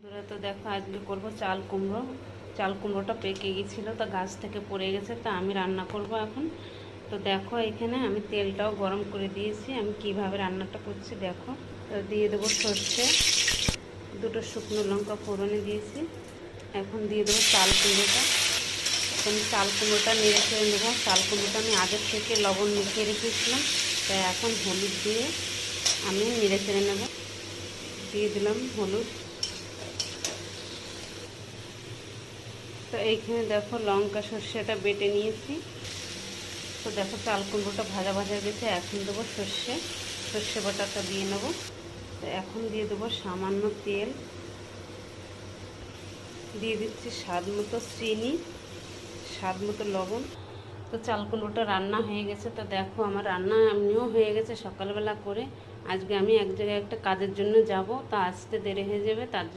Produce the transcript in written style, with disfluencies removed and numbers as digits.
বন্ধুরা, তো দেখো আজকে করব চাল কুমড়ো। চাল কুমড়োটা পেকে গেছিলো, তা গাছ থেকে পড়ে গেছে, তা আমি রান্না করব এখন। তো দেখো এখানে আমি তেলটাও গরম করে দিয়েছি। আমি কিভাবে রান্নাটা করছি দেখো। তো দিয়ে দেবো সর্ষে, দুটো শুকনো লঙ্কা ফোড়নে দিয়েছি। এখন দিয়ে দেবো চাল কুমড়োটা। আমি চাল কুমড়োটা নেড়ে চেড়ে নেবো। চাল কুমড়োটা আমি আগের থেকে লবণ মিশিয়ে রেখেছিলাম, তাই এখন হলুদ দিয়ে আমি নেড়ে চেড়ে নেব। দিয়ে দিলাম হলুদ। তো এইখানে দেখো লঙ্কা সর্ষেটা বেটে নিয়েছি। তো দেখো চাল কুমড়োটা ভাজা ভাজা গেছে। এখন দেবো সর্ষে বাটাটা দিয়ে নেব। তো এখন দিয়ে দেবো সামান্য তেল, দিয়ে দিচ্ছি স্বাদ মতো চিনি, স্বাদ মতো লবণ। তো চাল কুমড়োটা রান্না হয়ে গেছে। তো দেখো আমার রান্না এমনিও হয়ে গেছে সকালবেলা করে। আজকে আমি এক জায়গায় একটা কাজের জন্য যাব, তা আসতে দেরি হয়ে যাবে, তার